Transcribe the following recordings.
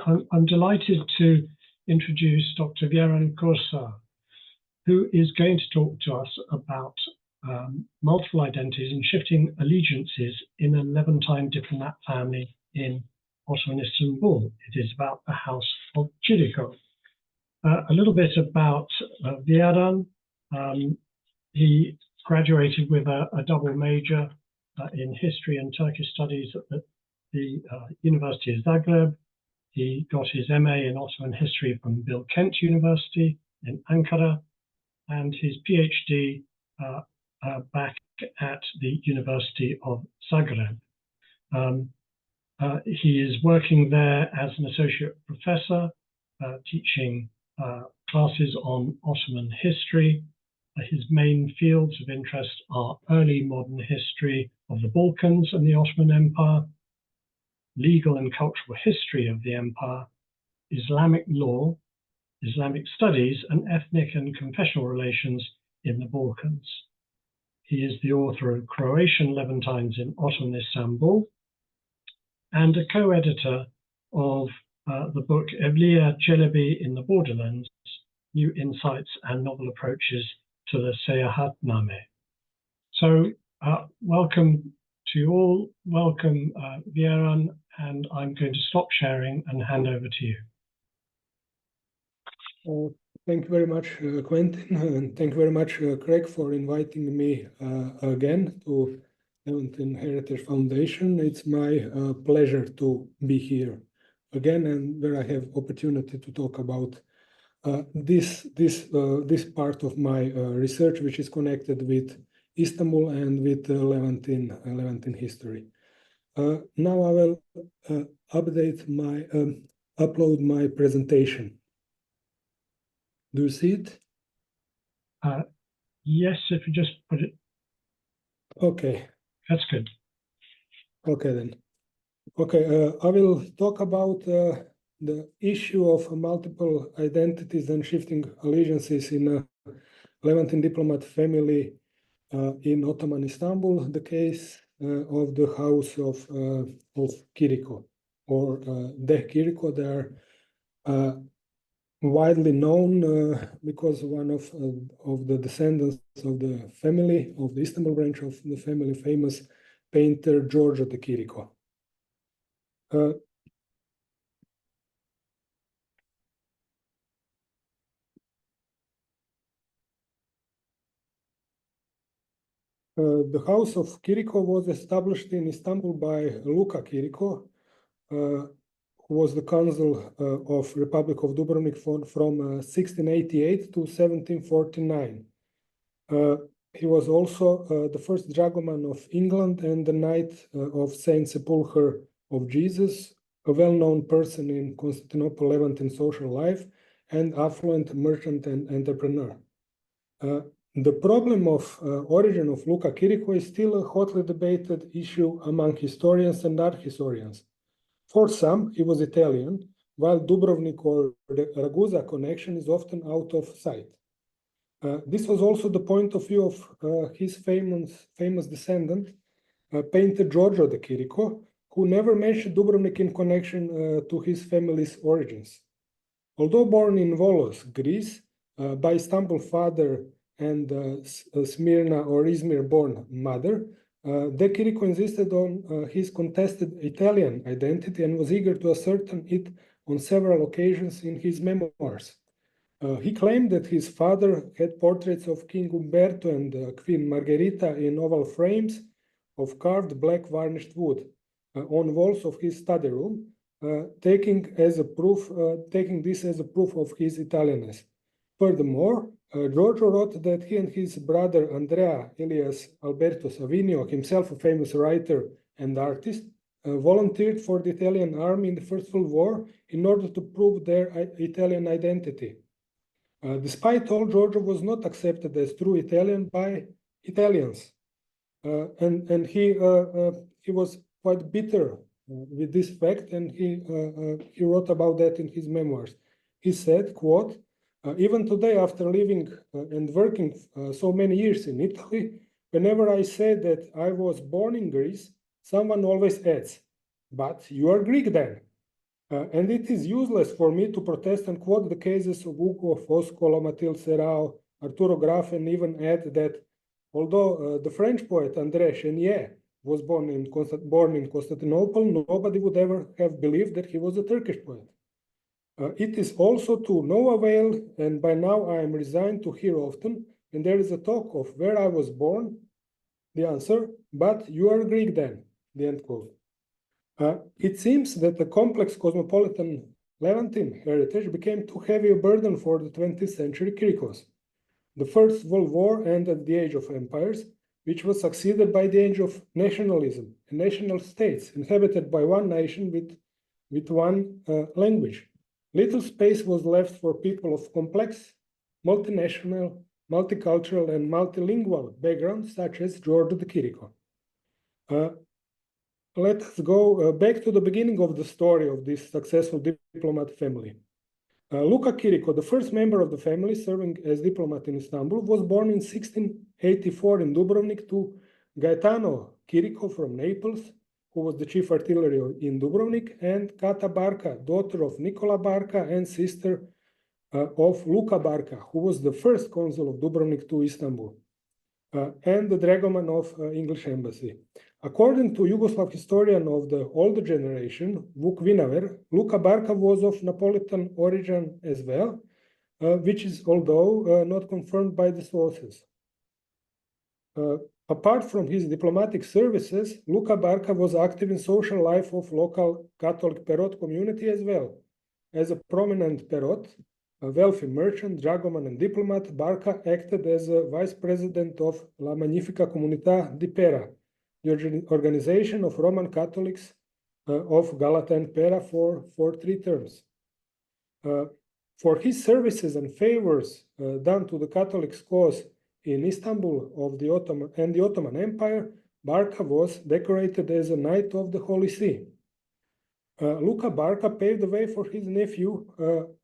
I'm delighted to introduce Dr. Vjeran Kursar, who is going to talk to us about multiple identities and shifting allegiances in a Levantine diplomat family in Ottoman Istanbul. It is about the House of Chirico. A little bit about Vjeran. He graduated with a double major in history and Turkish studies at the University of Zagreb. He got his MA in Ottoman history from Bilkent University in Ankara, and his PhD back at the University of Zagreb. He is working there as an associate professor, teaching classes on Ottoman history. His main fields of interest are early modern history of the Balkans and the Ottoman Empire, legal and cultural history of the empire, Islamic law, Islamic studies, and ethnic and confessional relations in the Balkans. He is the author of Croatian Levantines in Ottoman Istanbul and a co-editor of the book Evliya Çelebi in the Borderlands, New Insights and Novel Approaches to the Seyahatname. So welcome to you all, welcome Vjeran, and I'm going to stop sharing and hand over to you. Thank you very much, Quentin, and thank you very much, Craig, for inviting me again to Levantine Heritage Foundation. It's my pleasure to be here again, and where I have opportunity to talk about this part of my research, which is connected with Istanbul and with Levantine history. Now I will upload my presentation. Do you see it? Yes, if you just put it. Okay. That's good. Okay, then. Okay, I will talk about the issue of multiple identities and shifting allegiances in a Levantine diplomat family in Ottoman Istanbul, the case of the House of Chirico, or the Chirico. They are widely known because one of the descendants of the family, of the Istanbul branch of the family, famous painter Giorgio de Chirico. The House of Chirico was established in Istanbul by Luka Chirico, who was the consul of Republic of Dubrovnik from 1688 to 1749. He was also the first dragoman of England and the Knight of Saint Sepulchre of Jesus, a well-known person in Constantinople Levantine social life, and affluent merchant and entrepreneur. The problem of origin of Luka Chirico is still a hotly debated issue among historians and art historians. For some, he was Italian, while Dubrovnik or the Ragusa connection is often out of sight. This was also the point of view of his famous descendant, painter Giorgio de Chirico, who never mentioned Dubrovnik in connection to his family's origins. Although born in Volos, Greece, by Istanbul father and Smyrna or Izmir-born mother, De Chirico insisted on his contested Italian identity and was eager to ascertain it on several occasions in his memoirs. He claimed that his father had portraits of King Umberto and Queen Margherita in oval frames of carved black varnished wood on walls of his study room, taking this as a proof of his Italianness. Furthermore, Giorgio wrote that he and his brother Andrea Elias Alberto Savinio, himself a famous writer and artist, volunteered for the Italian army in the First World War in order to prove their Italian identity. Despite all, Giorgio was not accepted as true Italian by Italians, and he was quite bitter with this fact, and he wrote about that in his memoirs. He said, quote, "Even today, after living and working so many years in Italy, whenever I say that I was born in Greece, someone always adds, 'But you are Greek then.' And it is useless for me to protest and quote the cases of Ugo, Foscolo, Mathilde Serao, Arturo Graf, and even add that although the French poet André Chénier was born in Constantinople, nobody would ever have believed that he was a Turkish poet. It is also to no avail, and by now I am resigned to hear often, and there is a talk of where I was born, the answer, but you are Greek then, the end quote. It seems that the complex cosmopolitan Levantine heritage became too heavy a burden for the 20th century Chiricos. The First World War ended the age of empires, which was succeeded by the age of nationalism and national states inhabited by one nation with one language. Little space was left for people of complex, multinational, multicultural, and multilingual backgrounds, such as George the Chirico. Let us go back to the beginning of the story of this successful diplomat family. Luca Chirico, the first member of the family serving as diplomat in Istanbul, was born in 1684 in Dubrovnik to Gaetano Chirico from Naples, who was the chief artillery in Dubrovnik, and Kata Barca, daughter of Nicola Barca and sister of Luka Barca, who was the first consul of Dubrovnik to Istanbul, and the dragoman of English embassy. According to Yugoslav historian of the older generation, Vuk Vinaver, Luka Barca was of Napolitan origin as well, which is although not confirmed by the sources. Apart from his diplomatic services, Luka Barca was active in social life of local Catholic Perot community as well. As a prominent Perot, a wealthy merchant, dragoman, and diplomat, Barca acted as a vice president of La Magnifica Comunità di Pera, the organization of Roman Catholics of Galata and Pera for 3 terms. For his services and favors done to the Catholic cause in Istanbul of the Ottoman Empire, Barca was decorated as a Knight of the Holy See. Luka Barca paved the way for his nephew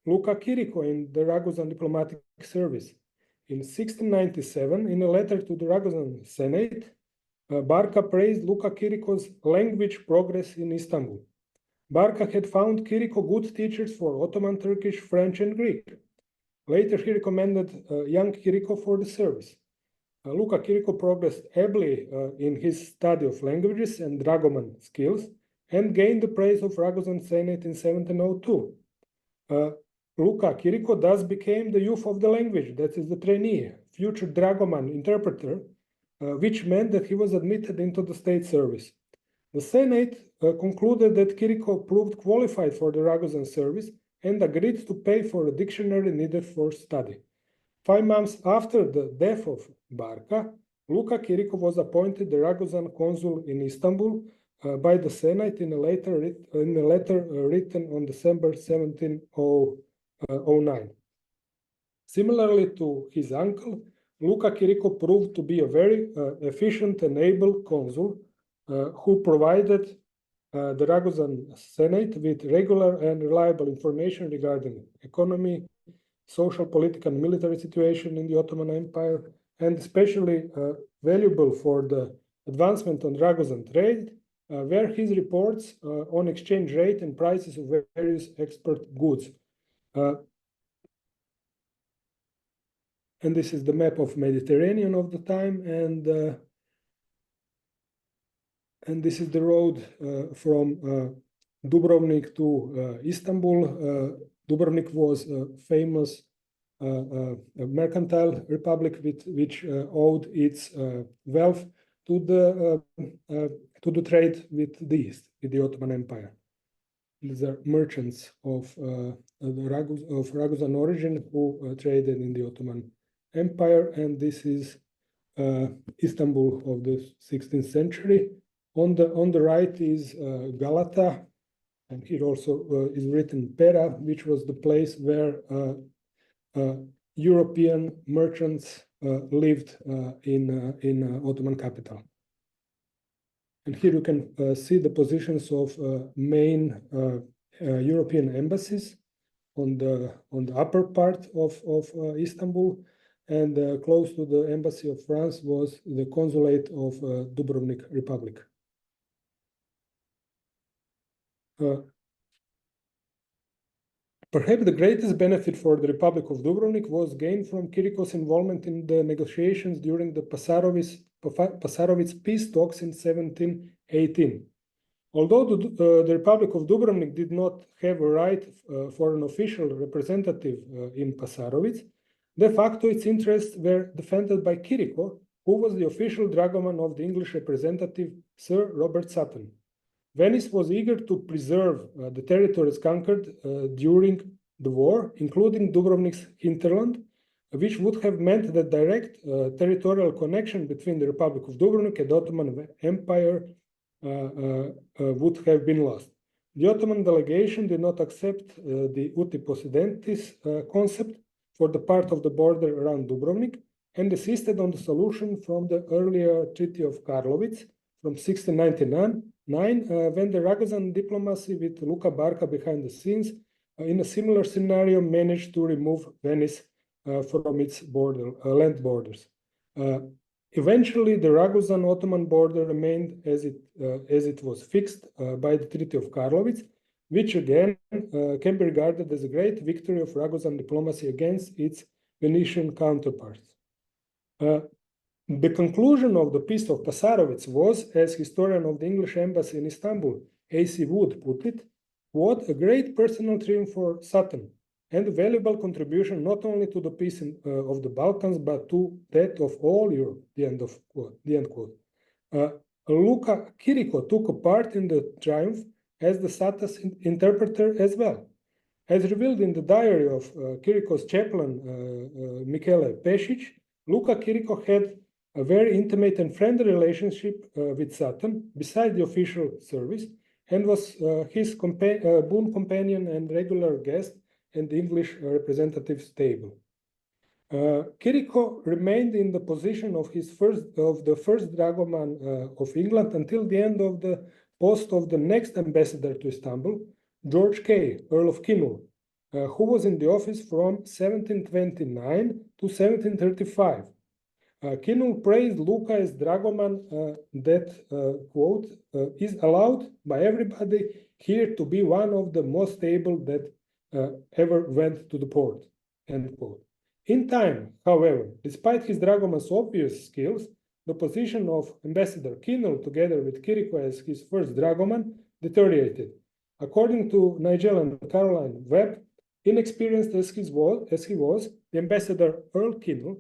Luka Chirico in the Ragozan diplomatic service. In 1697, in a letter to the Ragozan Senate, Barca praised Luka Chirico's language progress in Istanbul. Barca had found Chirico good teachers for Ottoman, Turkish, French, and Greek. Later, he recommended young Chirico for the service. Luka Chirico progressed ably in his study of languages and dragoman skills and gained the praise of Ragozan Senate in 1702. Luka Chirico thus became the youth of the language, that is the trainee, future dragoman interpreter, which meant that he was admitted into the state service. The Senate concluded that Chirico proved qualified for the Ragozan service and agreed to pay for a dictionary needed for study. 5 months after the death of Barca, Luka Chirico was appointed the Ragozan consul in Istanbul by the Senate in a letter written on December 1709. Similarly to his uncle, Luka Chirico proved to be a very efficient and able consul who provided the Ragozan Senate with regular and reliable information regarding economy, social, political, and military situation in the Ottoman Empire, and especially valuable for the advancement on Ragozan trade, were his reports on exchange rate and prices of various export goods. And this is the map of Mediterranean of the time, and this is the road from Dubrovnik to Istanbul. Dubrovnik was a famous mercantile republic which owed its wealth to the trade with the East, with the Ottoman Empire. These are merchants of Ragozan origin who traded in the Ottoman Empire, and this is Istanbul of the 16th century. On the right is Galata, and here also is written Pera, which was the place where European merchants lived in Ottoman capital. And here you can see the positions of main European embassies on the upper part of Istanbul, and close to the embassy of France was the consulate of Dubrovnik Republic. Perhaps the greatest benefit for the Republic of Dubrovnik was gained from Chirico's involvement in the negotiations during the Passarovitz peace talks in 1718. Although the Republic of Dubrovnik did not have a right for an official representative in Passarovitz, de facto its interests were defended by Chirico, who was the official dragoman of the English representative Sir Robert Sutton. Venice was eager to preserve the territories conquered during the war, including Dubrovnik's hinterland, which would have meant that direct territorial connection between the Republic of Dubrovnik and the Ottoman Empire would have been lost. The Ottoman delegation did not accept the uti possidetis concept for the part of the border around Dubrovnik and insisted on the solution from the earlier Treaty of Karlovitz from 1699, when the Ragozan diplomacy with Luka Barka behind the scenes in a similar scenario managed to remove Venice from its land borders. Eventually, the Ragozan-Ottoman border remained as it was fixed by the Treaty of Karlovitz, which again can be regarded as a great victory of Ragozan diplomacy against its Venetian counterparts. The conclusion of the Peace of Passarovitz was, as historian of the English embassy in Istanbul, A.C. Wood put it, what a great personal triumph for Sutton, and a valuable contribution not only to the peace of the Balkans, but to that of all Europe, the end quote. Luka Chirico took a part in the triumph as the Sata's interpreter as well. As revealed in the diary of Chirico's chaplain, Michele Pešić, Luka Chirico had a very intimate and friendly relationship with Sutton, beside the official service, and was his boon companion and regular guest at the English representative's table. Chirico remained in the position of the first dragoman of England until the end of the post of the next ambassador to Istanbul, George Kay, Earl of Kinul, who was in the office from 1729 to 1735. Kinul praised Luka as dragoman that, quote, is allowed by everybody here to be one of the most stable that ever went to the port, end quote. In time, however, despite his dragoman's obvious skills, the position of Ambassador Kinul, together with Chirico as his first dragoman, deteriorated. According to Nigel and Caroline Webb, inexperienced as he was, the Ambassador Earl Kinul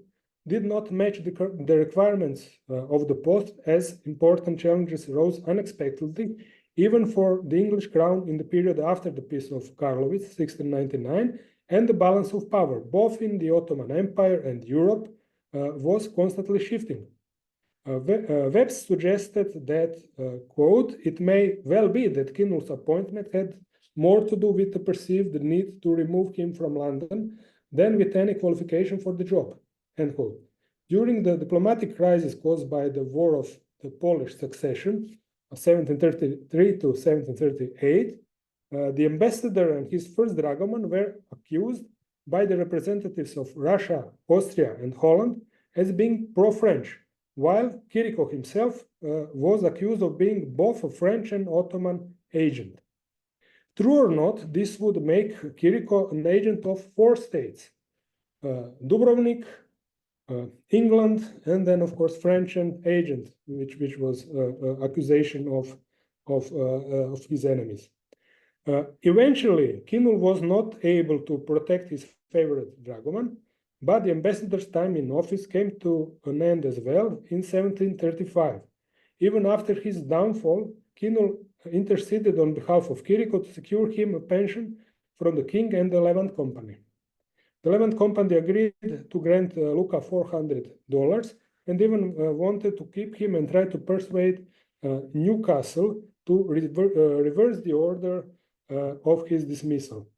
did not match the requirements of the post, as important challenges arose unexpectedly, even for the English crown in the period after the Peace of Karlovitz, 1699, and the balance of power, both in the Ottoman Empire and Europe, was constantly shifting. Webb suggested that, quote, it may well be that Kinul's appointment had more to do with the perceived need to remove him from London than with any qualification for the job, end quote. During the diplomatic crisis caused by the War of the Polish Succession of 1733 to 1738, the ambassador and his first dragoman were accused by the representatives of Russia, Austria, and Holland as being pro-French, while Chirico himself was accused of being both a French and Ottoman agent. True or not, this would make Chirico an agent of 4 states, Dubrovnik, England, and then, of course, French and agent, which was accusation of his enemies. Eventually, Kinul was not able to protect his favorite dragoman, but the ambassador's time in office came to an end as well in 1735. Even after his downfall, Kinul interceded on behalf of Chirico to secure him a pension from the king and the Levant Company. The Levant Company agreed to grant Luka $400 and even wanted to keep him and try to persuade Newcastle to reverse the order of his dismissal.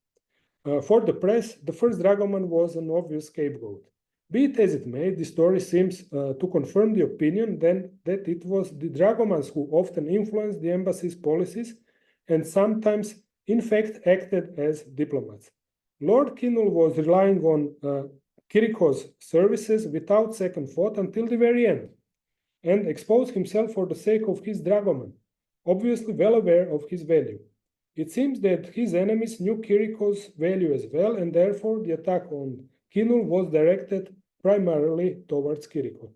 For the press, the first dragoman was an obvious scapegoat. Be it as it may, the story seems to confirm the opinion then that it was the dragomans who often influenced the embassy's policies and sometimes, in fact, acted as diplomats. Lord Kinul was relying on Chirico's services without second thought until the very end, and exposed himself for the sake of his dragoman, obviously well aware of his value. It seems that his enemies knew Chirico's value as well, and therefore the attack on Kinul was directed primarily towards Chirico.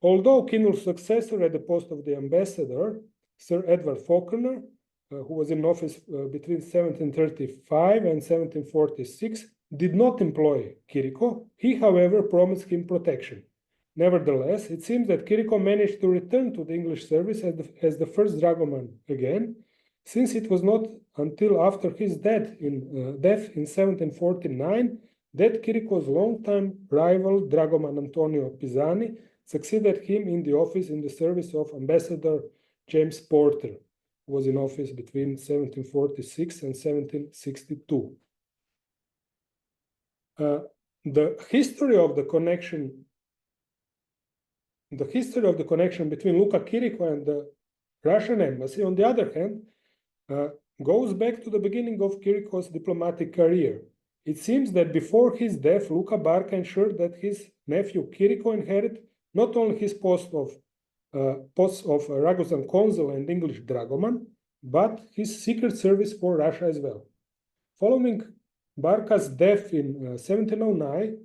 Although Kinul's successor at the post of the ambassador, Sir Edward Falconer, who was in office between 1735 and 1746, did not employ Chirico, he, however, promised him protection. Nevertheless, it seems that Chirico managed to return to the English service as the first dragoman again, since it was not until after his death in 1749 that Chirico's longtime rival, dragoman Antonio Pisani, succeeded him in the office in the service of Ambassador James Porter, who was in office between 1746 and 1762. The history of the connection between Luka Chirico and the Russian embassy, on the other hand, goes back to the beginning of Chirico's diplomatic career. It seems that before his death, Luka Barca ensured that his nephew Chirico inherited not only his posts of Ragusan consul and English dragoman, but his secret service for Russia as well. Following Barca's death in 1709,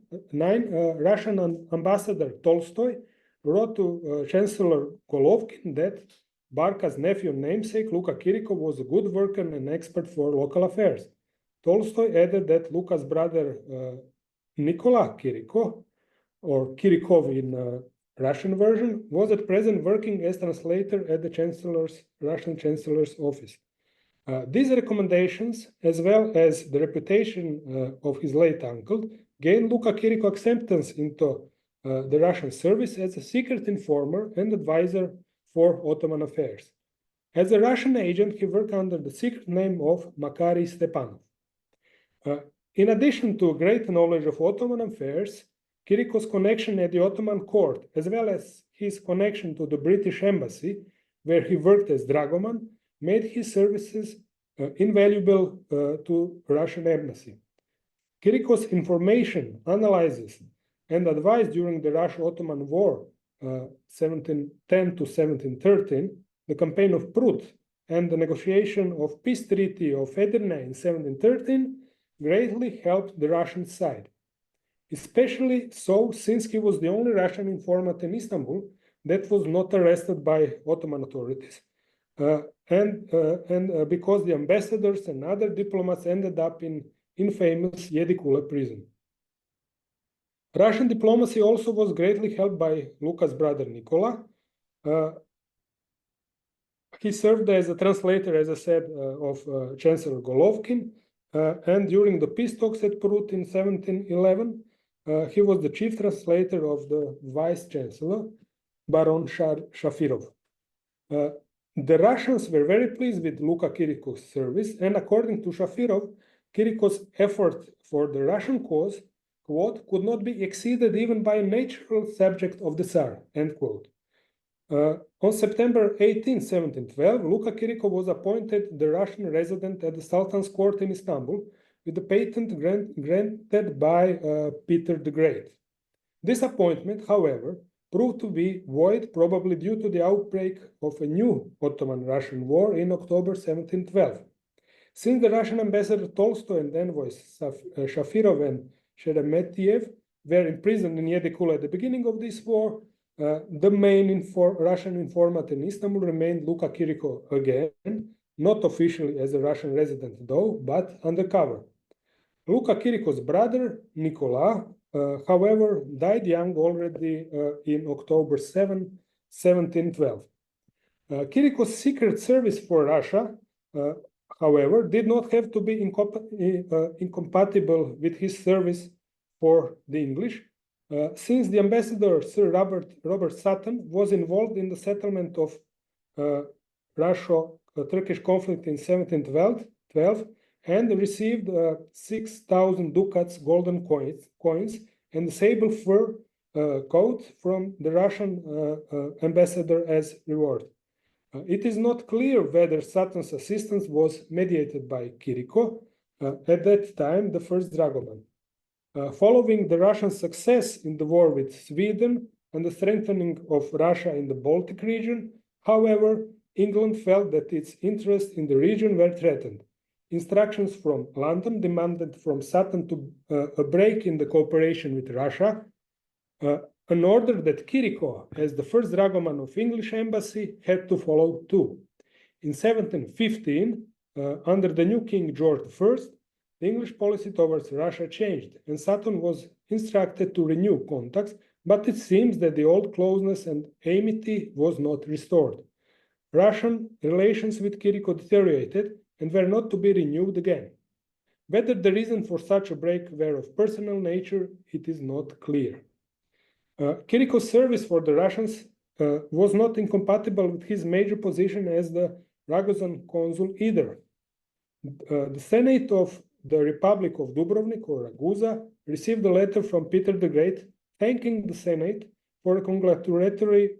Russian ambassador Tolstoy wrote to Chancellor Golovkin that Barca's nephew and namesake, Luka Chirico, was a good worker and an expert for local affairs. Tolstoy added that Luka's brother Nikola Chirico, or Kirikov in Russian version, was at present working as translator at the Russian Chancellor's office. These recommendations, as well as the reputation of his late uncle, gained Luka Chirico acceptance into the Russian service as a secret informer and advisor for Ottoman affairs. As a Russian agent, he worked under the secret name of Makary Stepanov. In addition to great knowledge of Ottoman affairs, Chirico's connection at the Ottoman court, as well as his connection to the British embassy, where he worked as dragoman, made his services invaluable to Russian embassy. Chirico's information, analysis, and advice during the Russo-Ottoman War, 1710 to 1713, the campaign of Prut, and the negotiation of peace treaty of Edirne in 1713, greatly helped the Russian side. Especially so since he was the only Russian informant in Istanbul that was not arrested by Ottoman authorities, and because the ambassadors and other diplomats ended up in infamous Yedikule prison. Russian diplomacy also was greatly helped by Luka's brother Nikola. He served as a translator, as I said, of Chancellor Golovkin, and during the peace talks at Prut in 1711, he was the chief translator of the vice-chancellor, Baron Shafirov. The Russians were very pleased with Luka Chirico's service, and according to Shafirov, Chirico's effort for the Russian cause, quote, could not be exceeded even by a natural subject of the Tsar, end quote. On September 18, 1712, Luka Chirico was appointed the Russian resident at the Sultan's court in Istanbul, with the patent granted by Peter the Great. This appointment, however, proved to be void, probably due to the outbreak of a new Ottoman-Russian war in October 1712. Since the Russian ambassador Tolstoy and envoys Shafirov and Sheremetyev were imprisoned in Yedikule at the beginning of this war, the main Russian informant in Istanbul remained Luka Chirico again, not officially as a Russian resident though, but undercover. Luka Chirico's brother, Nikola, however, died young already in October 7, 1712. Chirico's secret service for Russia, however, did not have to be incompatible with his service for the English, since the ambassador, Sir Robert Sutton, was involved in the settlement of Russo-Turkish conflict in 1712 and received 6,000 ducats golden coins and the sable fur coat from the Russian ambassador as reward. It is not clear whether Sutton's assistance was mediated by Chirico, at that time the first dragoman. Following the Russian success in the war with Sweden and the strengthening of Russia in the Baltic region, however, England felt that its interests in the region were threatened. Instructions from London demanded from Sutton to a break in the cooperation with Russia, an order that Chirico, as the first dragoman of English embassy, had to follow too. In 1715, under the new King George I, the English policy towards Russia changed, and Sutton was instructed to renew contacts, but it seems that the old closeness and amity was not restored. Russian relations with Chirico deteriorated and were not to be renewed again. Whether the reason for such a break were of personal nature, it is not clear. Chirico's service for the Russians was not incompatible with his major position as the Ragozan consul either. The Senate of the Republic of Dubrovnik, or Ragusa, received a letter from Peter the Great thanking the Senate for a congratulatory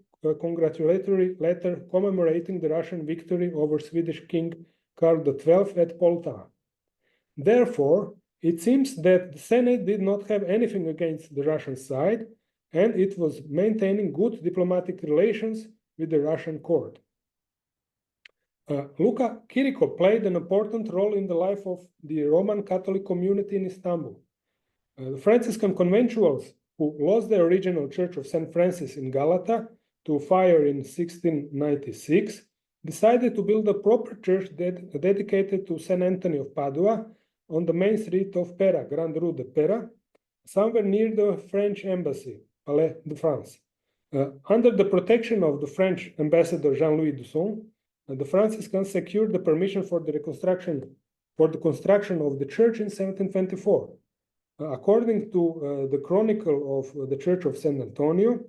letter commemorating the Russian victory over Swedish King Karl XII at Poltava. Therefore, it seems that the Senate did not have anything against the Russian side, and it was maintaining good diplomatic relations with the Russian court. Luca Chirico played an important role in the life of the Roman Catholic community in Istanbul. The Franciscan conventuals, who lost their original church of St. Francis in Galata to fire in 1696, decided to build a proper church dedicated to St. Anthony of Padua on the main street of Pera, Grande Rue de Pera, somewhere near the French embassy, Palais de France. Under the protection of the French ambassador Jean-Louis Dusson, the Franciscans secured the permission for the construction of the church in 1724. According to the chronicle of the Church of San Antonio,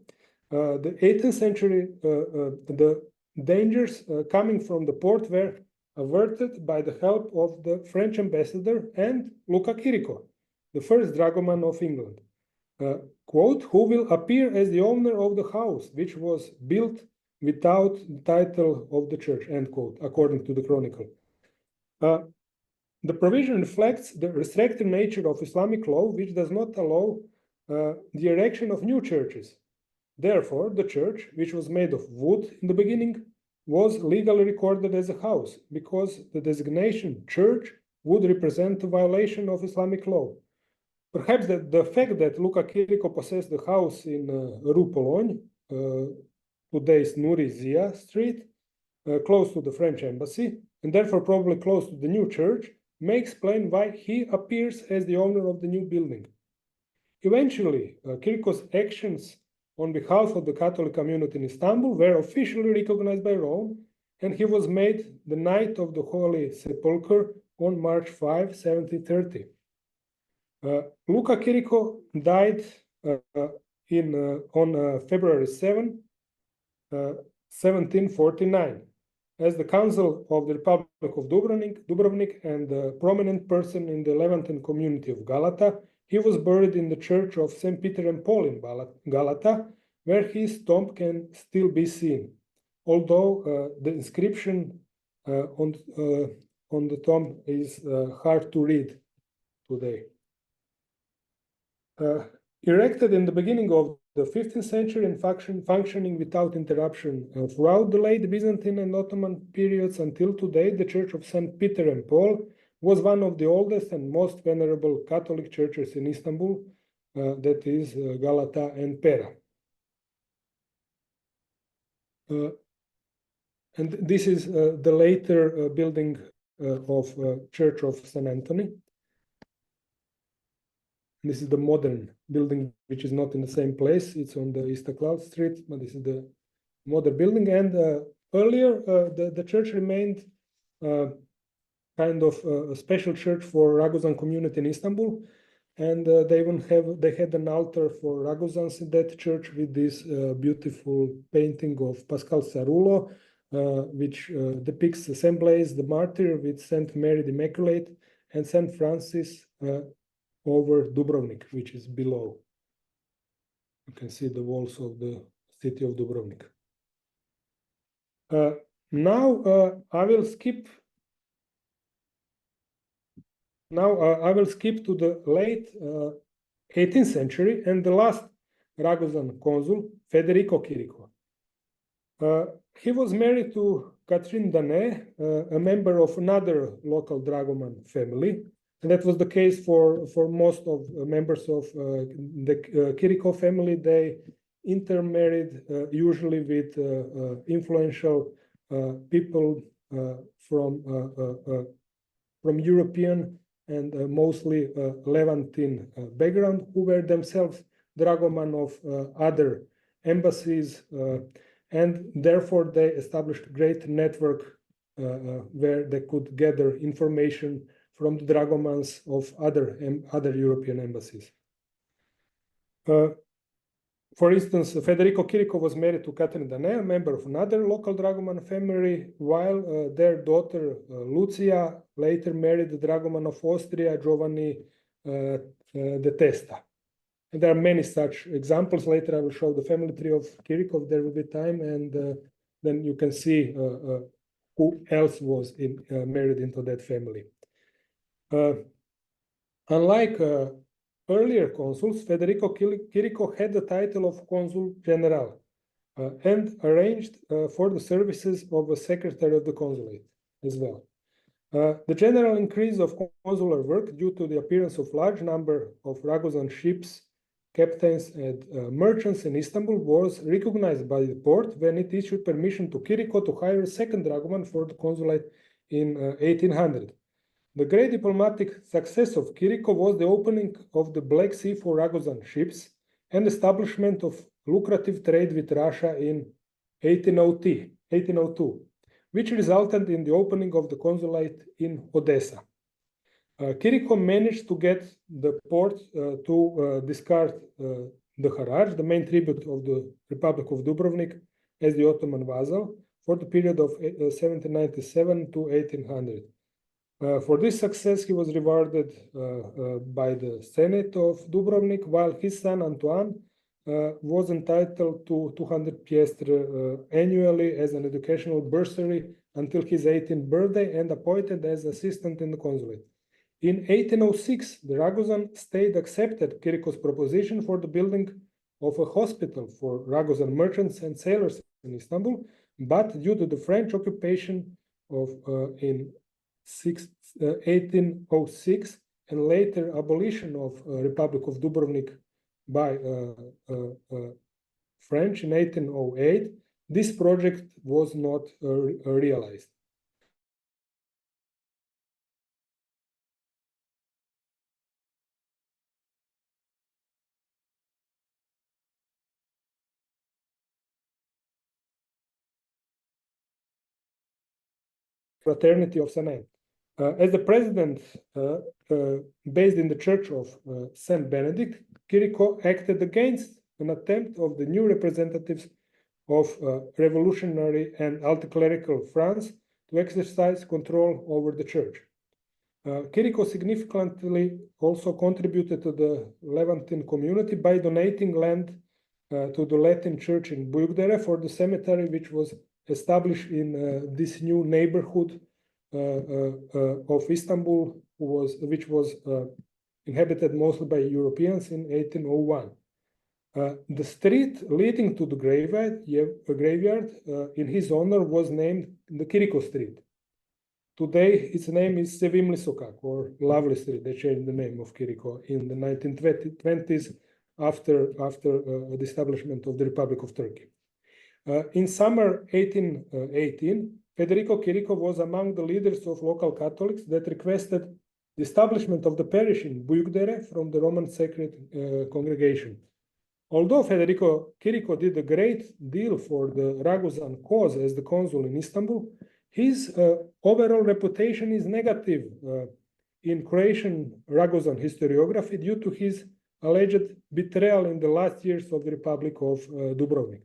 the 18th century, the dangers coming from the port were averted by the help of the French ambassador and Luca Chirico, the first dragoman of England. Quote, who will appear as the owner of the house, which was built without the title of the church, end quote, according to the chronicle. The provision reflects the restrictive nature of Islamic law, which does not allow the erection of new churches. Therefore, the church, which was made of wood in the beginning, was legally recorded as a house, because the designation church would represent a violation of Islamic law. Perhaps the fact that Luca Chirico possessed the house in Rue Pologne, today's Nouri Zia Street, close to the French embassy, and therefore probably close to the new church, may explain why he appears as the owner of the new building. Eventually, Chirico's actions on behalf of the Catholic community in Istanbul were officially recognized by Rome, and he was made the Knight of the Holy Sepulchre on March 5, 1730. Luca Chirico died on February 7, 1749. As the consul of the Republic of Dubrovnik and a prominent person in the Levantine community of Galata, he was buried in the church of St. Peter and Paul in Galata, where his tomb can still be seen, although the inscription on the tomb is hard to read today. Erected in the beginning of the 15th century and functioning without interruption throughout the late Byzantine and Ottoman periods until today, the Church of St. Peter and Paul was one of the oldest and most venerable Catholic churches in Istanbul, that is Galata and Pera. And this is the later building of Church of St. Anthony. This is the modern building, which is not in the same place. It's on the Istiklal Street, but this is the modern building. And earlier, the church remained kind of a special church for Ragozan community in Istanbul. And they had an altar for Ragozans in that church with this beautiful painting of Pascal Sarullo, which depicts Saint Blaise the Martyr with Saint Mary the Immaculate and Saint Francis over Dubrovnik, which is below. You can see the walls of the city of Dubrovnik. Now I will skip to the late 18th century and the last Ragozan consul, Federico Chirico. He was married to Catherine Danet, a member of another local dragoman family. And that was the case for most of members of the Chirico family. They intermarried usually with influential people from European and mostly Levantine background, who were themselves dragoman of other embassies, and therefore they established a great network where they could gather information from the dragomans of other European embassies. For instance, Federico Chirico was married to Catherine Danet, a member of another local dragoman family, while their daughter Lucia later married the dragoman of Austria, Giovanni de Testa. And there are many such examples. Later I will show the family tree of Chirico if there will be time, and then you can see who else was married into that family. Unlike earlier consuls, Federico Chirico had the title of Consul General and arranged for the services of a secretary of the consulate as well. The general increase of consular work due to the appearance of large number of Ragozan ships, captains, and merchants in Istanbul was recognized by the port when it issued permission to Chirico to hire a second dragoman for the consulate in 1800. The great diplomatic success of Chirico was the opening of the Black Sea for Ragozan ships and establishment of lucrative trade with Russia in 1802, which resulted in the opening of the consulate in Odessa. Chirico managed to get the port to discard the Haraj, the main tribute of the Republic of Dubrovnik, as the Ottoman vassal for the period of 1797 to 1800. For this success, he was rewarded by the Senate of Dubrovnik, while his son Antoine was entitled to 200 piastres annually as an educational bursary until his 18th birthday and appointed as assistant in the consulate. In 1806, the Ragozan state accepted Chirico's proposition for the building of a hospital for Ragozan merchants and sailors in Istanbul, but due to the French occupation of in 1806 and later abolition of Republic of Dubrovnik by French in 1808, this project was not realized. Fraternity of St. Anne. As the president based in the Church of St. Benedict, Chirico acted against an attempt of the new representatives of revolutionary and anti-clerical France to exercise control over the church. Chirico significantly also contributed to the Levantine community by donating land to the Latin church in Buyukdere for the cemetery, which was established in this new neighborhood of Istanbul, which was inhabited mostly by Europeans in 1801. The street leading to the graveyard in his honor was named the Chirico Street. Today, its name is Sevimli Sokak, or Lovely Street. They changed the name of Chirico in the 1920s after the establishment of the Republic of Turkey. In summer 1818, Federico Chirico was among the leaders of local Catholics that requested the establishment of the parish in Buyukdere from the Roman Sacred Congregation. Although Federico Chirico did a great deal for the Ragozan cause as the consul in Istanbul, his overall reputation is negative in Croatian Ragozan historiography due to his alleged betrayal in the last years of the Republic of Dubrovnik.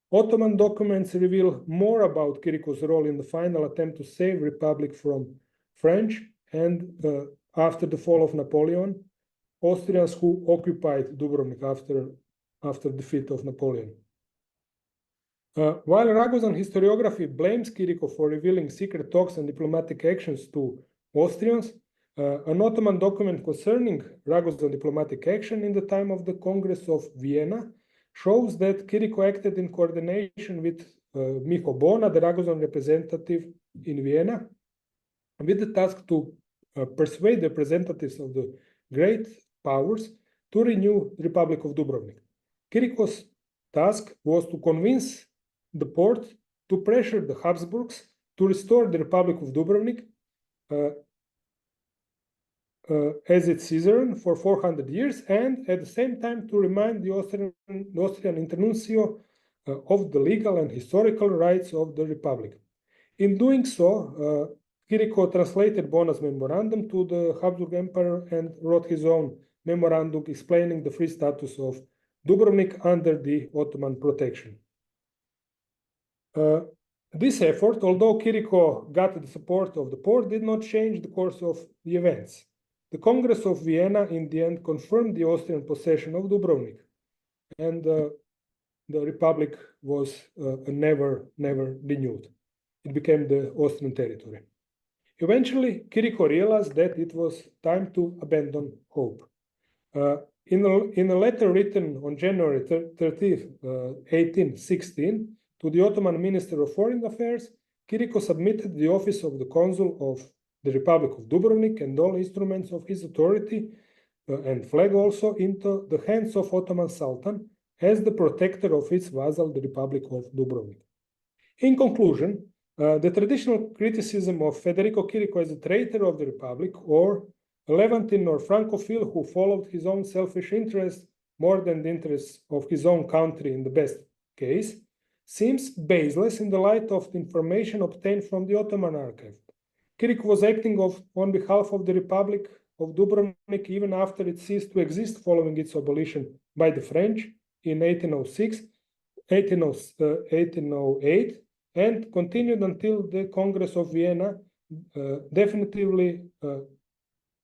Ottoman documents reveal more about Chirico's role in the final attempt to save Republic from French and after the fall of Napoleon, Austrians who occupied Dubrovnik after defeat of Napoleon. While Ragozan historiography blames Chirico for revealing secret talks and diplomatic actions to Austrians, an Ottoman document concerning Ragozan diplomatic action in the time of the Congress of Vienna shows that Chirico acted in coordination with Miho Bona, the Ragozan representative in Vienna, with the task to persuade the representatives of the great powers to renew the Republic of Dubrovnik. Chirico's task was to convince the Porte to pressure the Habsburgs to restore the Republic of Dubrovnik as its suzerain for 400 years, and at the same time to remind the Austrian internuncio of the legal and historical rights of the Republic. In doing so, Chirico translated Bona's memorandum to the Habsburg Emperor and wrote his own memorandum explaining the free status of Dubrovnik under the Ottoman protection. This effort, although Chirico got the support of the Porte, did not change the course of the events. The Congress of Vienna in the end confirmed the Austrian possession of Dubrovnik, and the Republic was never renewed. It became the Austrian territory. Eventually, Chirico realized that it was time to abandon hope. In a letter written on January 30, 1816, to the Ottoman Minister of Foreign Affairs, Chirico submitted the office of the Consul of the Republic of Dubrovnik and all instruments of his authority and flag also into the hands of Ottoman Sultan as the protector of its vassal, the Republic of Dubrovnik. In conclusion, the traditional criticism of Federico Chirico as a traitor of the Republic, or a Levantine or Francophile who followed his own selfish interests more than the interests of his own country in the best case, seems baseless in the light of the information obtained from the Ottoman archive. Chirico was acting on behalf of the Republic of Dubrovnik even after it ceased to exist following its abolition by the French in 1806, 1808, and continued until the Congress of Vienna definitively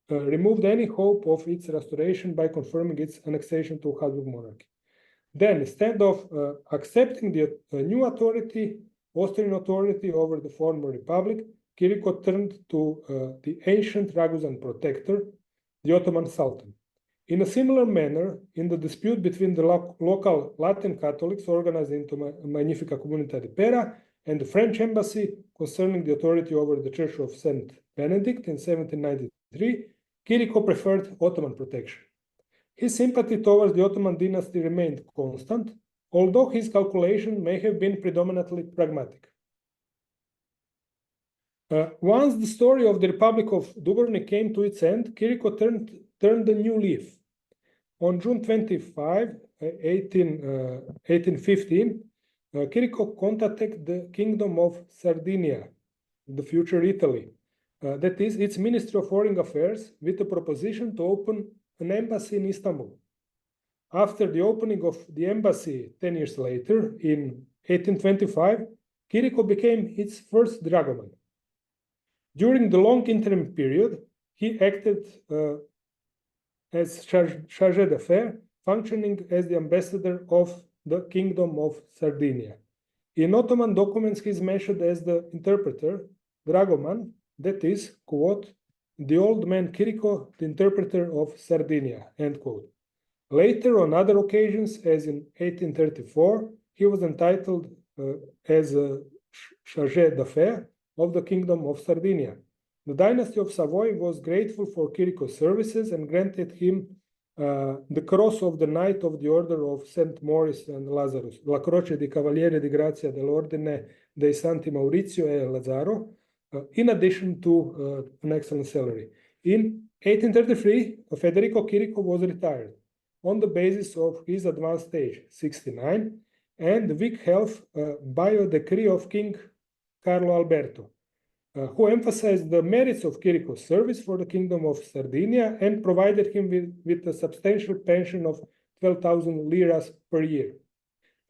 removed any hope of its restoration by confirming its annexation to Habsburg monarchy. Then, instead of accepting the new authority, Austrian authority over the former republic, Chirico turned to the ancient Ragozan protector, the Ottoman Sultan. In a similar manner, in the dispute between the local Latin Catholics organized into Magnifica Comunità di Pera and the French embassy concerning the authority over the Church of St. Benedict in 1793, Chirico preferred Ottoman protection. His sympathy towards the Ottoman dynasty remained constant, although his calculation may have been predominantly pragmatic. Once the story of the Republic of Dubrovnik came to its end, Chirico turned a new leaf. On June 25, 1815, Chirico contacted the Kingdom of Sardinia, the future Italy, that is, its Ministry of Foreign Affairs, with a proposition to open an embassy in Istanbul. After the opening of the embassy 10 years later, in 1825, Chirico became its first dragoman. During the long interim period, he acted as chargé d'affaires, functioning as the ambassador of the Kingdom of Sardinia. In Ottoman documents, he is mentioned as the interpreter, dragoman, that is, quote, the old man Chirico, the interpreter of Sardinia, end quote. Later, on other occasions, as in 1834, he was entitled as a chargé d'affaires of the Kingdom of Sardinia. The dynasty of Savoy was grateful for Chirico's services and granted him the Cross of the Knight of the Order of St. Maurice and Lazarus, La Croce di Cavaliere di Grazia dell'Ordine dei Santi Maurizio e Lazzaro, in addition to an excellent salary. In 1833, Federico Chirico was retired on the basis of his advanced age, 69, and weak health by a decree of King Carlo Alberto, who emphasized the merits of Chirico's service for the Kingdom of Sardinia and provided him with a substantial pension of 12,000 liras per year.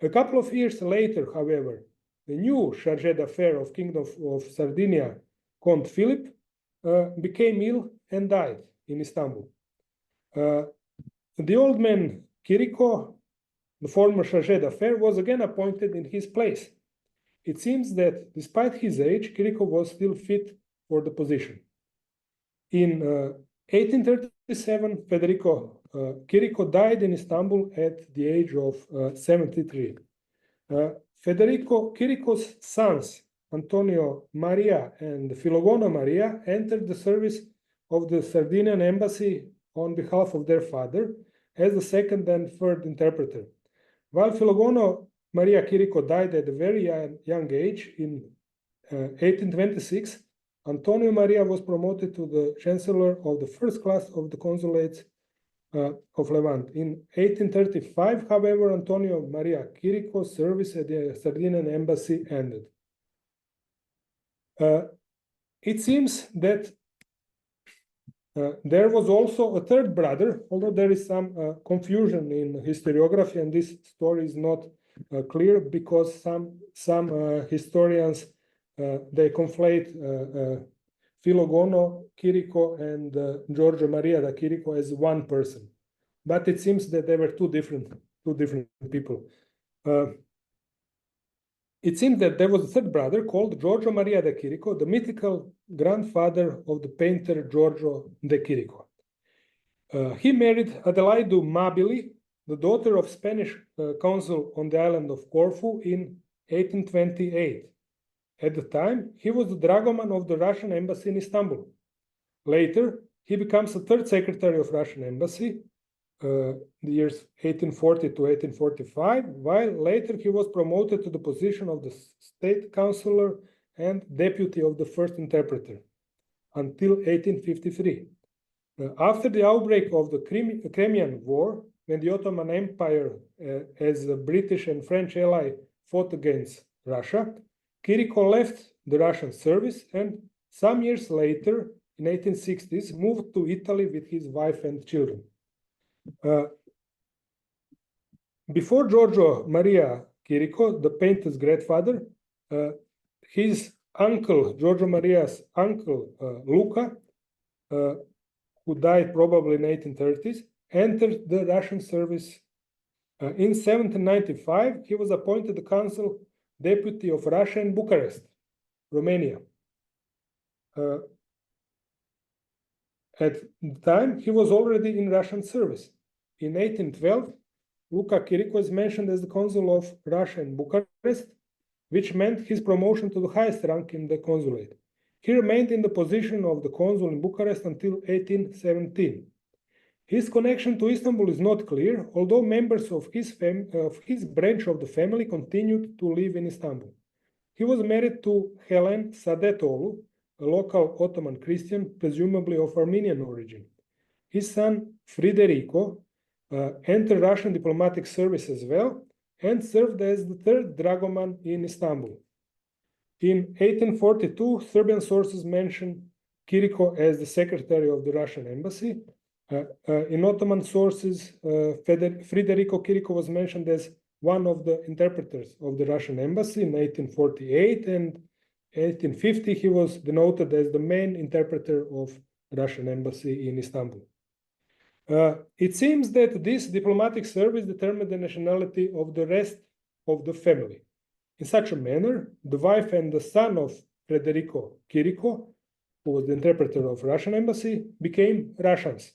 A couple of years later, however, the new chargé d'affaires of Kingdom of Sardinia, Count Philip, became ill and died in Istanbul. The old man Chirico, the former chargé d'affaires, was again appointed in his place. It seems that despite his age, Chirico was still fit for the position. In 1837, Federico Chirico died in Istanbul at the age of 73. Federico Chirico's sons, Antonio Maria and Filogono Maria, entered the service of the Sardinian embassy on behalf of their father as the second and third interpreter. While Filogono Maria Chirico died at a very young age in 1826, Antonio Maria was promoted to the chancellor of the first class of the consulates of Levant. In 1835, however, Antonio Maria Chirico's service at the Sardinian embassy ended. It seems that there was also a third brother, although there is some confusion in historiography, and this story is not clear because some historians they conflate Filogono Chirico and Giorgio Maria da Chirico as one person, but it seems that they were two different people. It seems that there was a third brother called Giorgio Maria da Chirico, the mythical grandfather of the painter Giorgio da Chirico. He married Adelaidu Mabili, the daughter of Spanish consul on the island of Corfu, in 1828. At the time, he was the dragoman of the Russian embassy in Istanbul. Later, he becomes the third secretary of Russian embassy, the years 1840 to 1845, while later he was promoted to the position of the state councillor and deputy of the first interpreter until 1853. After the outbreak of the Crimean War, when the Ottoman Empire as a British and French ally fought against Russia, Chirico left the Russian service and some years later, in 1860s, moved to Italy with his wife and children. Before Giorgio Maria Chirico, the painter's grandfather, his uncle, Giorgio Maria's uncle, Luca, who died probably in 1830s, entered the Russian service. In 1795, he was appointed the consul deputy of Russia in Bucharest, Romania. At the time, he was already in Russian service. In 1812, Luca Chirico is mentioned as the consul of Russia in Bucharest, which meant his promotion to the highest rank in the consulate. He remained in the position of the consul in Bucharest until 1817. His connection to Istanbul is not clear, although members of his branch of the family continued to live in Istanbul. He was married to Helen Sadetolu, a local Ottoman Christian, presumably of Armenian origin. His son, Federico, entered Russian diplomatic service as well and served as the third dragoman in Istanbul. In 1842, Serbian sources mention Chirico as the secretary of the Russian embassy. In Ottoman sources, Federico Chirico was mentioned as one of the interpreters of the Russian embassy in 1848, and 1850 he was denoted as the main interpreter of the Russian embassy in Istanbul. It seems that this diplomatic service determined the nationality of the rest of the family. In such a manner, the wife and the son of Federico Chirico, who was the interpreter of Russian embassy, became Russians.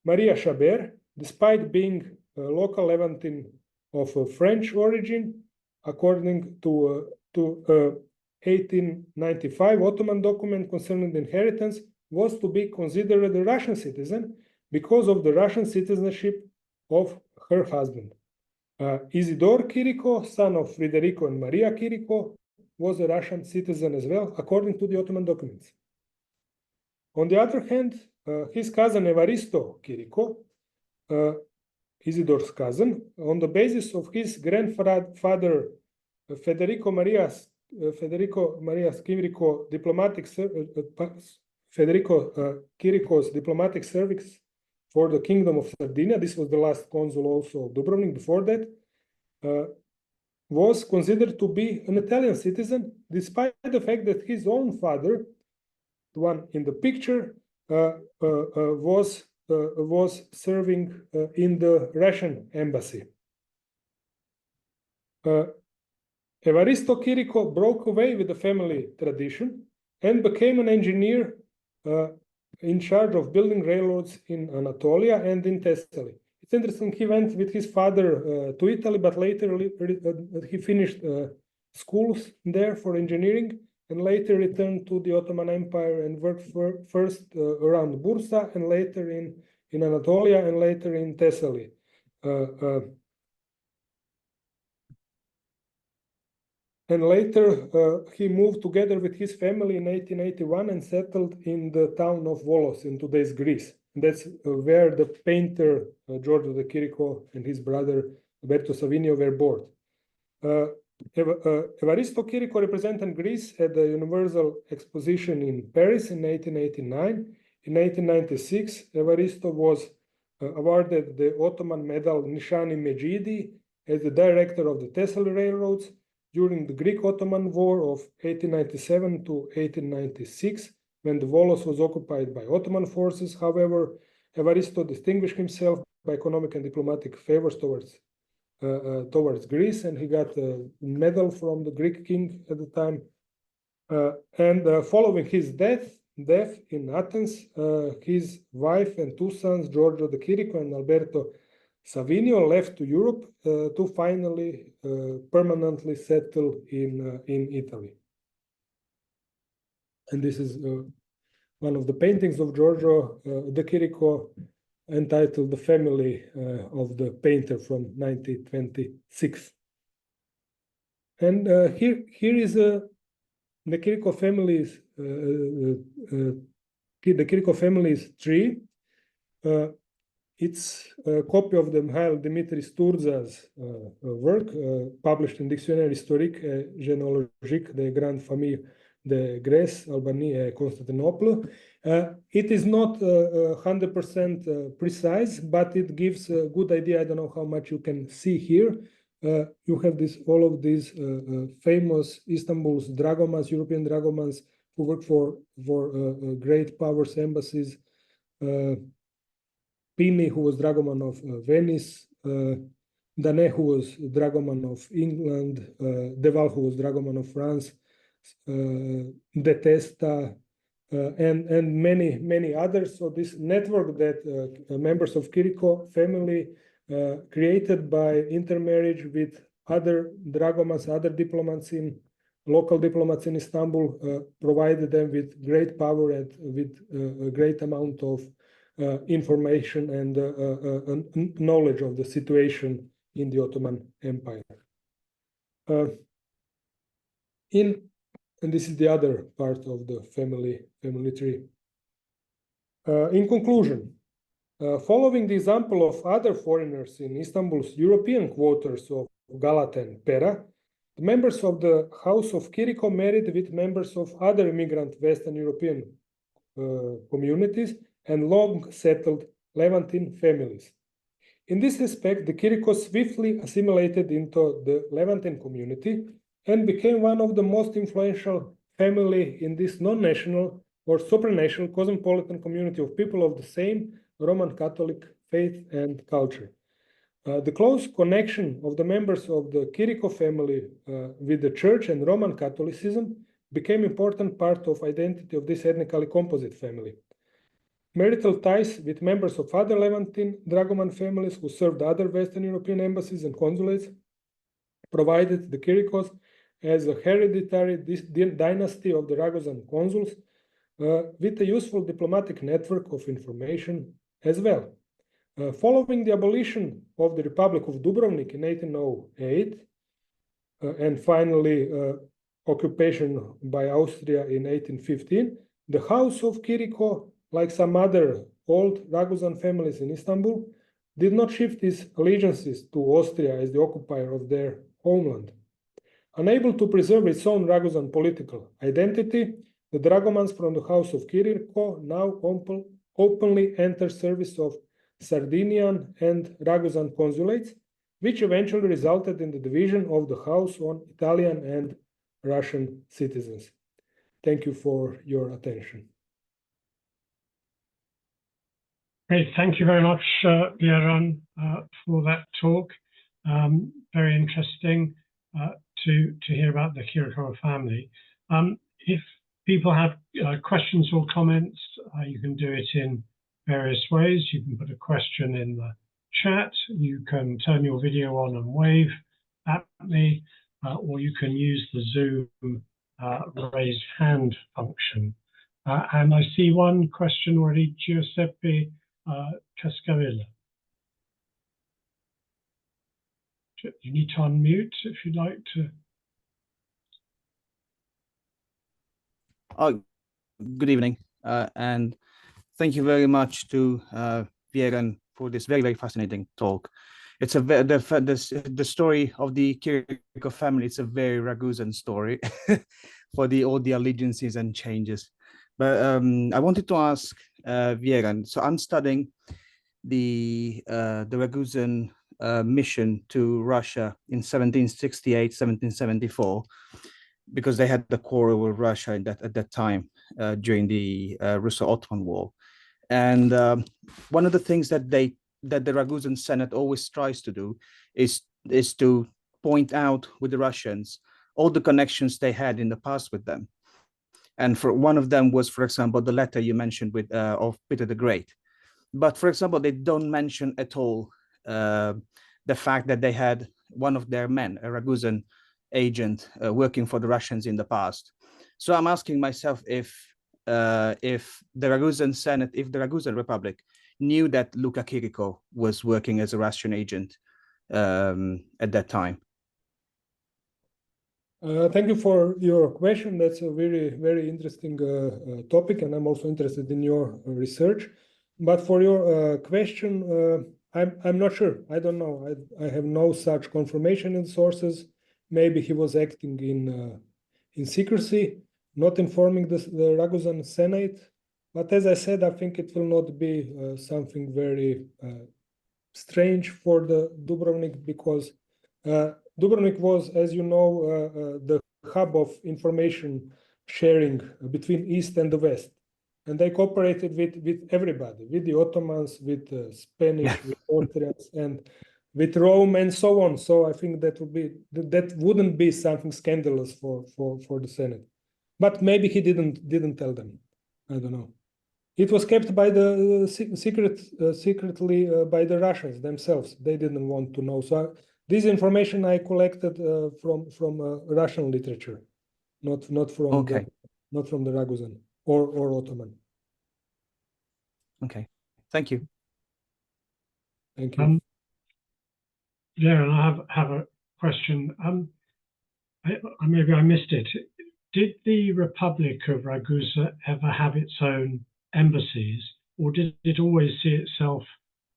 Maria Chabert, despite being a local Levantine of French origin, according to 1895 Ottoman document concerning the inheritance, was to be considered a Russian citizen because of the Russian citizenship of her husband. Isidore Chirico, son of Federico and Maria Chirico, was a Russian citizen as well, according to the Ottoman documents. On the other hand, his cousin Evaristo Chirico, Isidore's cousin, on the basis of his grandfather Federico Maria's Chirico Chirico's diplomatic service for the Kingdom of Sardinia, this was the last consul also of Dubrovnik before that, was considered to be an Italian citizen, despite the fact that his own father, the one in the picture, was serving in the Russian embassy. Evaristo Chirico broke away with the family tradition and became an engineer in charge of building railroads in Anatolia and in Thessaly. it's interesting. He went with his father to Italy, but later he finished schools there for engineering, and later returned to the Ottoman Empire and worked first around Bursa, and later in Anatolia, and later in Thessaly. And later he moved together with his family in 1881 and settled in the town of Volos in today's Greece. And that's where the painter Giorgio de Chirico and his brother Alberto Savinio were born. Evaristo Chirico represented Greece at the Universal Exposition in Paris in 1889. In 1896, Evaristo was awarded the Ottoman medal Nishani Mejidi as the director of the Thessaly railroads during the Greek-Ottoman War of 1897 to 1896, when the Volos was occupied by Ottoman forces. However, Evaristo distinguished himself by economic and diplomatic favors towards Greece, and he got a medal from the Greek king at the time. Following his death in Athens, his wife and two sons, Giorgio de Chirico and Alberto Savinio, left to Europe to finally permanently settle in Italy. And this is one of the paintings of Giorgio de Chirico, entitled "The Family of the Painter" from 1926. And here is the Chirico family's tree. It's a copy of the Mihail Dimitris Turza's work, published in Dictionnaire historique et généalogique des grandes familles de Grèce, Albanie, and Constantinople. It is not 100% precise, but it gives a good idea. I don't know how much you can see here. You have all of these famous Istanbul's dragomans, European dragomans, who work for great powers, embassies. Pini, who was dragoman of Venice, Danet, who was dragoman of England, Deval, who was dragoman of France, De Testa, and many others. So this network that members of Chirico family created by intermarriage with other dragomans, other diplomats local diplomats in Istanbul, provided them with great power and with a great amount of information and knowledge of the situation in the Ottoman Empire. And this is the other part of the family tree. In conclusion, following the example of other foreigners in Istanbul's European quarters of Galata and Pera, the members of the House of Chirico married with members of other immigrant Western European communities and long-settled Levantine families. In this respect, the Chiricos swiftly assimilated into the Levantine community and became one of the most influential family in this non-national or supranational cosmopolitan community of people of the same Roman Catholic faith and culture. The close connection of the members of the Chirico family with the Church and Roman Catholicism became an important part of identity of this ethnically composite family. Marital ties with members of other Levantine dragoman families who served other Western European embassies and consulates provided the Chiricos as a hereditary dynasty of the Ragozan consuls with a useful diplomatic network of information as well. Following the abolition of the Republic of Dubrovnik in 1808 and finally occupation by Austria in 1815, the House of Chirico, like some other old Ragozan families in Istanbul, did not shift its allegiances to Austria as the occupier of their homeland. Unable to preserve its own Ragozan political identity, the dragomans from the House of Chirico now openly enter service of Sardinian and Ragozan consulates, which eventually resulted in the division of the house on Italian and Russian citizens. Thank you for your attention. Great, thank you very much, Vjeran, for that talk. Very interesting to hear about the Chirico family. If people have questions or comments, you can do it in various ways. You can put a question in the chat. You can turn your video on and wave at me, or you can use the Zoom raised hand function. And I see one question already, Giuseppe Cascarilla. You need to unmute if you'd like to. Oh, good evening, and thank you very much to Vjeran for this very, very fascinating talk. It's the story of the Chirico family. It's a very Ragusan story for all the allegiances and changes. But I wanted to ask Vjeran. So I'm studying the Ragusan mission to Russia in 1768, 1774. Because they had the quarrel with Russia at that time during the Russo-Ottoman War, and one of the things that the Ragusan Senate always tries to do is to point out with the Russians all the connections they had in the past with them, and for one of them was, for example, the letter you mentioned with of Peter the Great. But for example, they don't mention at all the fact that they had one of their men, a Ragusan agent, working for the Russians in the past. So I'm asking myself if the Ragusan Senate, if the Ragusan Republic knew that Luca Chirico was working as a Russian agent at that time. Thank you for your question. That's a very, very interesting topic, and I'm also interested in your research. But for your question, I'm not sure. I don't know. I have no such confirmation in sources. Maybe he was acting in secrecy, not informing the Ragusan Senate. But as I said, I think it will not be something very strange for the Dubrovnik, because Dubrovnik was, as you know, the hub of information sharing between East and the West. And they cooperated with everybody, with the Ottomans, with Spanish, with Austrians, and with Rome, and so on. So I think that wouldn't be something scandalous for the Senate. But maybe he didn't tell them. I don't know. It was kept by the secretly by the Russians themselves. They didn't want to know. So this information I collected from Russian literature, not from the Ragusan or Ottoman. Okay, thank you. Thank you. Yeah, and I have a question. Maybe I missed it. Did the Republic of Ragusa ever have its own embassies, or did it always see itself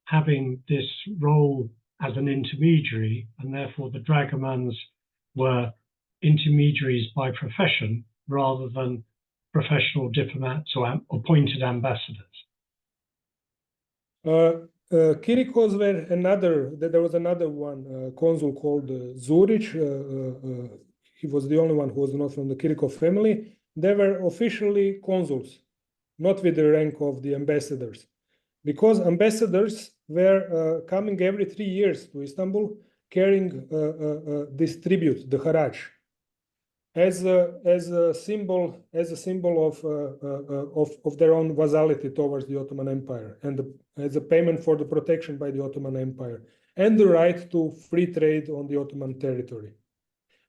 having this role as an intermediary, and therefore the dragomans were intermediaries by profession rather than professional diplomats or appointed ambassadors? Chiricos were there was another one, consul called Zurich. He was the only one who was not from the Chirico family. They were officially consuls, not with the rank of the ambassadors, because ambassadors were coming every 3 years to Istanbul, carrying this tribute, the haraj, as a symbol of their own vassality towards the Ottoman Empire, and as a payment for the protection by the Ottoman Empire and the right to free trade on the Ottoman territory.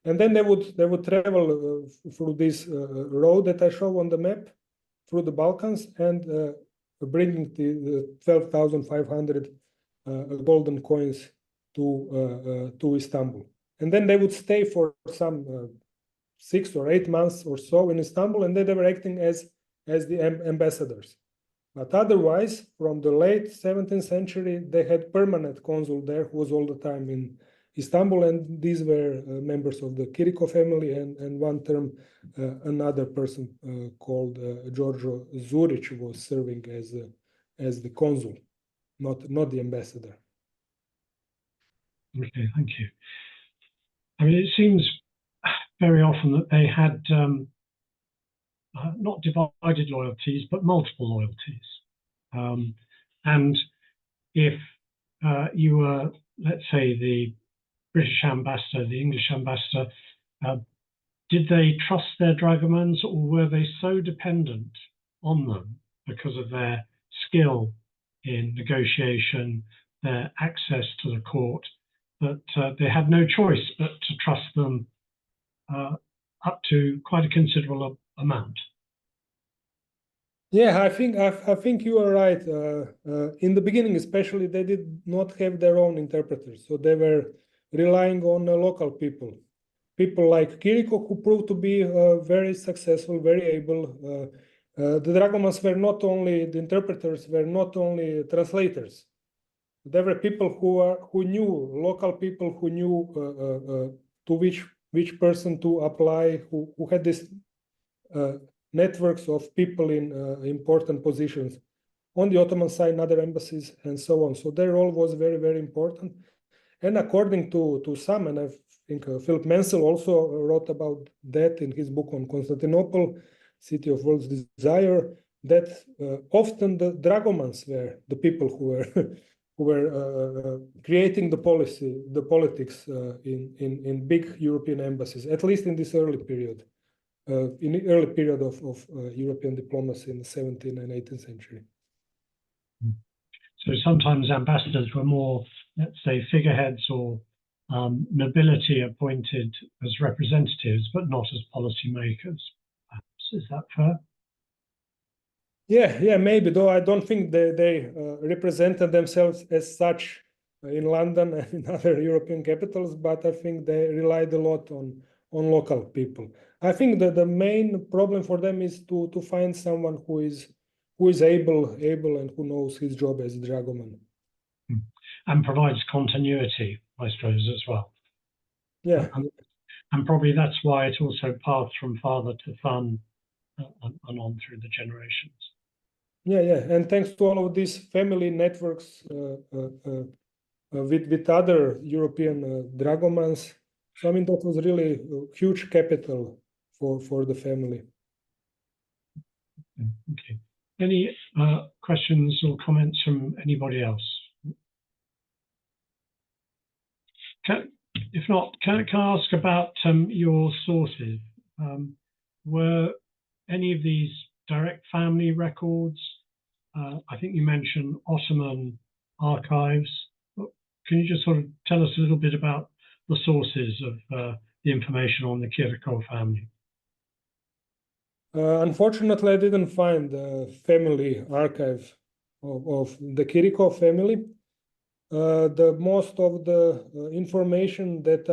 And then they would travel through this road that I show on the map, through the Balkans, and bringing the 12,500 golden coins to Istanbul. And then they would stay for some 6 or 8 months or so in Istanbul, and then they were acting as the ambassadors. But otherwise, from the late 17th century, they had permanent consul there who was all the time in Istanbul, and these were members of the Chirico family, and one term another person called Giorgio Zurich was serving as the consul, not the ambassador. Okay, thank you. I mean, it seems very often that they had not divided loyalties, but multiple loyalties. And if you were, let's say, the British ambassador, the English ambassador, did they trust their dragomans, or were they so dependent on them because of their skill in negotiation their access to the court, that they had no choice but to trust them up to quite a considerable amount. Yeah, I think you are right. In the beginning, especially, they did not have their own interpreters, so they were relying on local people. People like Chirico, who proved to be very successful, very able. The dragomans were not only the interpreters, were not only translators. There were people who knew, local people who knew to which person to apply, who had this networks of people in important positions on the Ottoman side, in other embassies, and so on. So their role was very, very important. And according to some, and I think Philip Mansell also wrote about that in his book on Constantinople, City of World's Desire, that often the dragomans were the people who were creating the policy, the politics in big European embassies, at least in this early period. In the early period of European diplomacy in the 17th and 18th century. So sometimes ambassadors were more, let's say, figureheads or nobility appointed as representatives, but not as policymakers. Is that fair? Yeah, maybe, though I don't think they represented themselves as such in London and in other European capitals, but I think they relied a lot on local people. I think that the main problem for them is to find someone who is able and who knows his job as a dragoman. And provides continuity, I suppose, as well. Yeah. And probably that's why it also passed from father to son and on through the generations. Yeah. And thanks to all of these family networks with other European dragomans, so I mean, that was really a huge capital for the family. Okay. Any questions or comments from anybody else? If not, can I ask about your sources? Were any of these direct family records? I think you mentioned Ottoman archives. Can you just sort of tell us a little bit about the sources of the information on the Chirico family? Unfortunately, I didn't find the family archive of the Chirico family. The most of the information that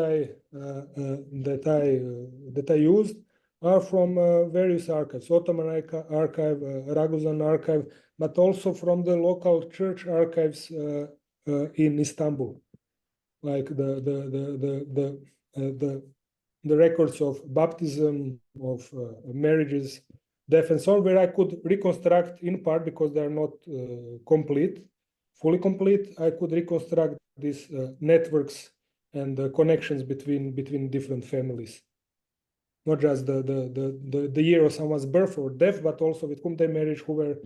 I used are from various archives, Ottoman archive, Raguzan archive, but also from the local church archives in Istanbul, like the records of baptism, of marriages, death, and so on, where I could reconstruct in part, because they are not fully complete. I could reconstruct these networks and the connections between different families, not just the year of someone's birth or death, but also with whom they married, who were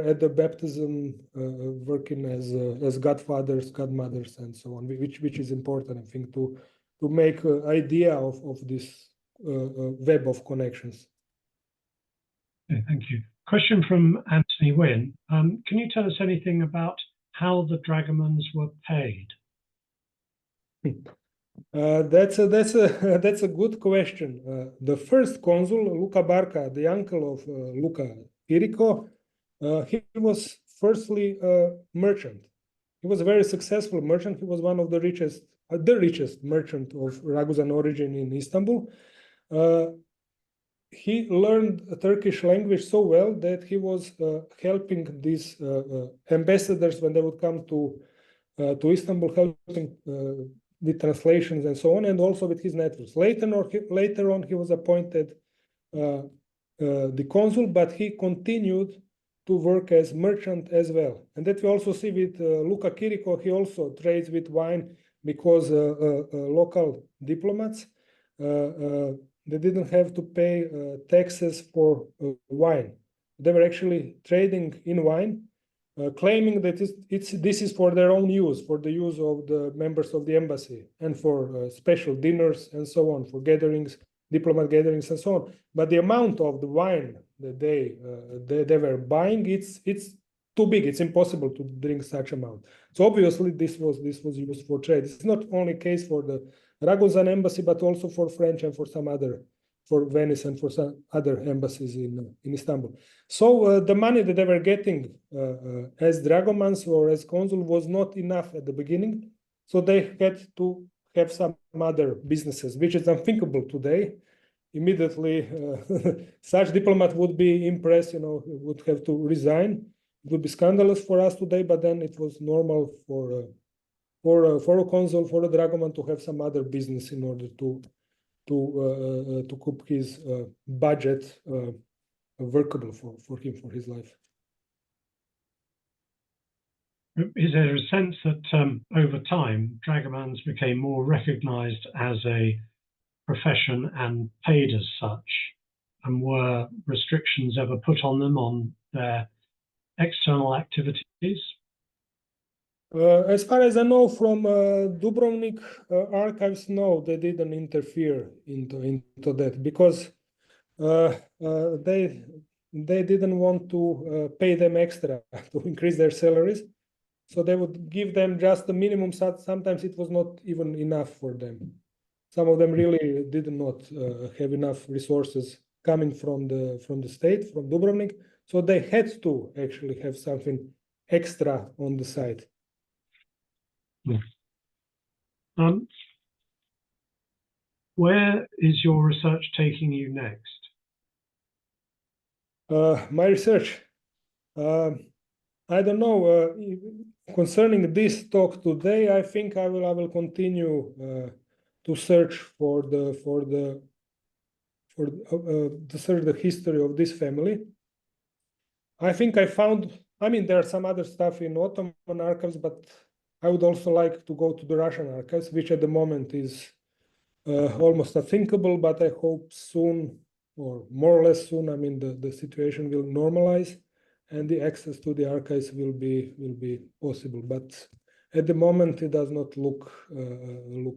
at the baptism working as godfathers, godmothers, and so on, which is important, I think, to make an idea of this web of connections. Okay, thank you. Question from Anthony Wynn. Can you tell us anything about how the dragomans were paid? That's a good question. The first consul, Luca Barca, the uncle of Luca Chirico, he was firstly a merchant. He was a very successful merchant. He was one of the richest merchant of Raguzan origin in Istanbul. He learned Turkish language so well that he was helping these ambassadors when they would come to Istanbul, helping with translations and so on, and also with his networks. Later on, he was appointed the consul, but he continued to work as merchant as well. And that we also see with Luca Chirico. He also trades with wine because local diplomats, they didn't have to pay taxes for wine. They were actually trading in wine, claiming that this is for their own use, for the use of the members of the embassy, and for special dinners and so on, for gatherings, diplomat gatherings and so on. But the amount of the wine that they were buying, it's too big. It's impossible to drink such amount. So obviously this was used for trade. It's not only case for the Ragozan embassy, but also for French and for some other, for Venice and for some other embassies in Istanbul. So the money that they were getting as dragomans or as consul was not enough at the beginning. So they had to have some other businesses, which is unthinkable today. Immediately, such diplomat would be impressed, would have to resign. It would be scandalous for us today, but then it was normal for a consul, for a dragoman to have some other business in order to keep his budget workable for him, for his life. Is there a sense that over time, dragomans became more recognized as a profession and paid as such? And were restrictions ever put on them on their external activities? As far as I know from Dubrovnik archives, no, they didn't interfere into that, because they didn't want to pay them extra to increase their salaries. So they would give them just the minimum. Sometimes it was not even enough for them. Some of them really did not have enough resources coming from the state, from Dubrovnik. So they had to actually have something extra on the side. Where is your research taking you next? My research, I don't know. Concerning this talk today, I think I will continue to search to search the history of this family. I think I found. I mean, there are some other stuff in Ottoman archives, but I would also like to go to the Russian archives, which at the moment is almost unthinkable. But I hope soon, or more or less soon, I mean, the situation will normalize, and the access to the archives will be possible. But at the moment, it does not look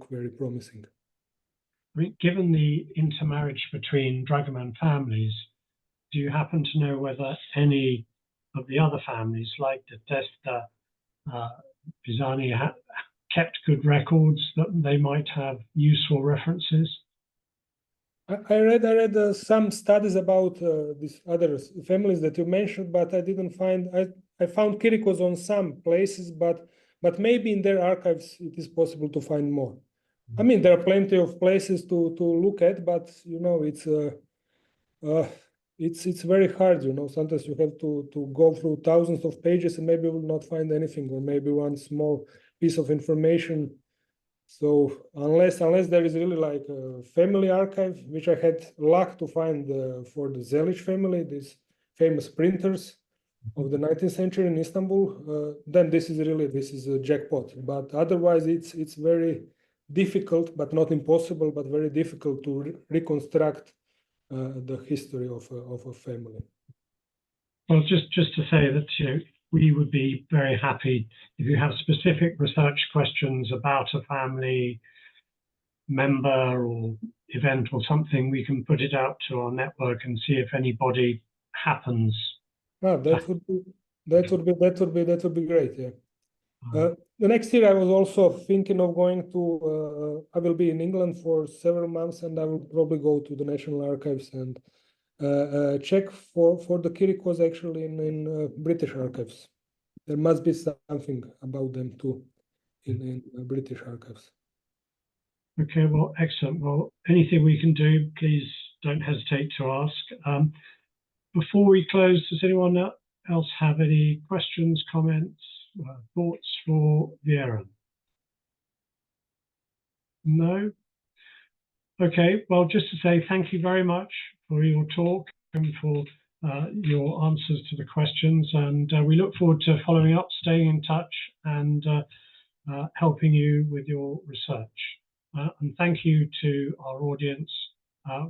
very promising. I mean, given the intermarriage between dragoman families, do you happen to know whether any of the other families, like the Testa, Pisani, kept good records that they might have useful references? I read some studies about these other families that you mentioned, but I didn't find. I found Chiricos on some places, but maybe in their archives it is possible to find more. I mean, there are plenty of places to look at, but it's very hard. Sometimes you have to go through thousands of pages and maybe you will not find anything, or maybe one small piece of information. So unless there is really like a family archive, which I had luck to find for the Zelic family, these famous printers of the 19th century in Istanbul, then this is a jackpot. But otherwise, it's very difficult, but not impossible, but very difficult to reconstruct the history of a family. Well, just to say that we would be very happy if you have specific research questions about a family member or event or something. We can put it out to our network and see if anybody happens. That would be great. Yeah. The next year, I was also thinking of going to. I will be in England for several months, and I will probably go to the National Archives and check for the Chiricos actually in British archives. There must be something about them too in British archives. Okay, well, excellent. Well, anything we can do, please don't hesitate to ask. Before we close, does anyone else have any questions, comments, thoughts for Vjeran? No? Okay, well, just to say thank you very much for your talk and for your answers to the questions. And we look forward to following up, staying in touch, and helping you with your research. And thank you to our audience.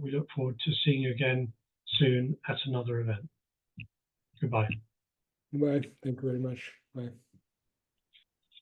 We look forward to seeing you again soon at another event. Goodbye. Bye. Thank you very much. Bye.